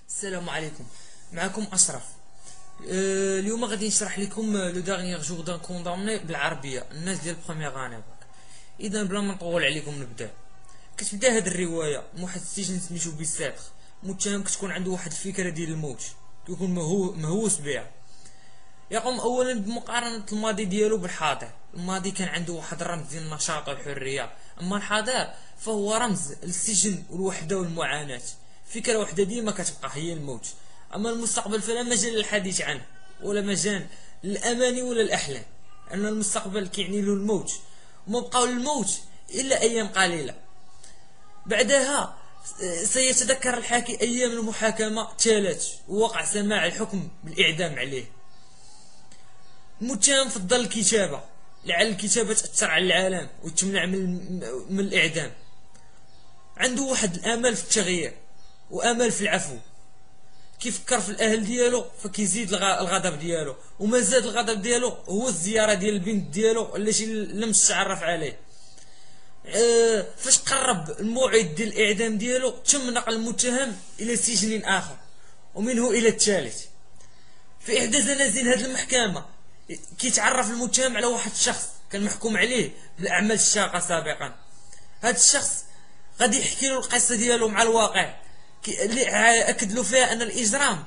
السلام عليكم. معكم اشرف. اليوم غادي نشرح لكم لو دارنيير جور دان كوندامني بالعربيه، الناس ديال بروميير اني. اذا بلا ما نطول عليكم نبدا. كتبدا هاد الروايه واحد السجن سميتو بيساتر، متهم كتكون عنده واحد الفكره ديال الموت، كيكون مهووس بها. يقوم اولا بمقارنه الماضي ديالو بالحاضر. الماضي كان عنده واحد الرمز ديال النشاط والحريه، اما الحاضر فهو رمز للسجن والوحده والمعاناه. فكره وحده ديما كتبقى هي الموت. اما المستقبل فلا مجال للحديث عنه، ولا مجال للاماني ولا الاحلام، ان المستقبل كيعني له الموت، وما بقاو للموت الا ايام قليله. بعدها سيتذكر الحاكي ايام المحاكمه تالت ووقع سماع الحكم بالاعدام عليه. المتهم فضل الكتابه، لعل الكتابه تاثر على العالم وتمنع من الاعدام. عنده واحد الامل في التغيير وامل في العفو. كيفكر في الاهل ديالو فكيزيد الغضب ديالو، وما زاد الغضب ديالو هو الزياره ديال البنت ديالو التي لم تتعرف عليه. فاش قرب الموعد ديال الاعدام ديالو تم نقل المتهم الى سجن اخر ومنه الى الثالث. في احدى زنازين هذه المحكمه كيتعرف المتهم على واحد الشخص كان محكوم عليه بالاعمال الشاقه سابقا. هذا الشخص غادي يحكي له القصه ديالو مع الواقع، اللي اكد له فيها ان الاجرام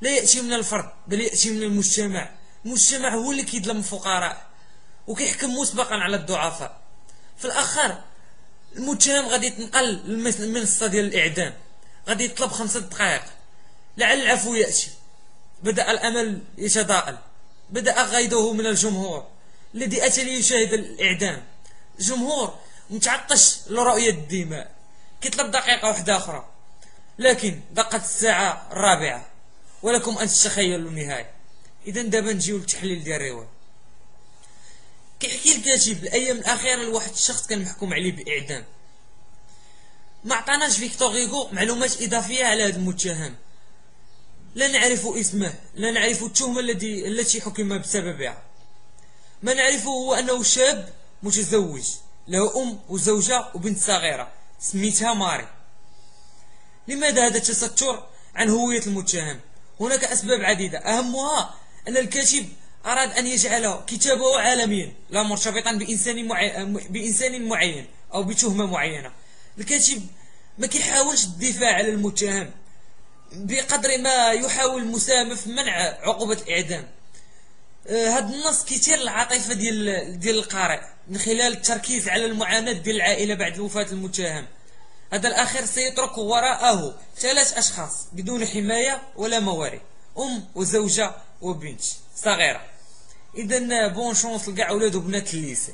لا ياتي من الفرد بل ياتي من المجتمع. المجتمع هو اللي كيظلم الفقراء وكيحكم مسبقا على الضعفاء. في الاخر المتهم غادي يتنقل للمنصه ديال الاعدام، غادي يطلب 5 دقائق لعل العفو ياتي. بدا الامل يتضاءل، بدا غيظه من الجمهور الذي اتى ليشاهد الاعدام. الجمهور متعطش لرؤيه الدماء، كيطلب دقيقه واحده اخرى. لكن دقت الساعه الرابعه ولكم ان تتخيلوا النهايه. اذا دابا نجيو للتحليل ديال الروايه. كيحكي الكاتب الايام الاخيره لواحد الشخص كان محكوم عليه بالاعدام. ما عطاناش فيكتور غيغو معلومات اضافيه على هذا المتهم. لا نعرف اسمه، لا نعرف التهمه التي حكم بسببها. ما نعرفه هو انه شاب متزوج له ام وزوجه وبنت صغيره سميتها ماري. لماذا هذا التستر عن هويه المتهم؟ هناك اسباب عديده، اهمها ان الكاتب اراد ان يجعل كتابه عالميا لا مرتبطا بانسان معين او بتهمه معينه. الكاتب ما كيحاولش الدفاع على المتهم بقدر ما يحاول المساهمه في منع عقوبه الاعدام. هذا النص كيثير العاطفه ديال القارئ من خلال التركيز على المعاناه ديال العائله بعد وفاه المتهم. هذا الاخير سيترك وراءه 3 اشخاص بدون حمايه ولا موارد، ام وزوجه وبنت صغيره. اذا بون شونس لكاع اولاد وبنات الليسي.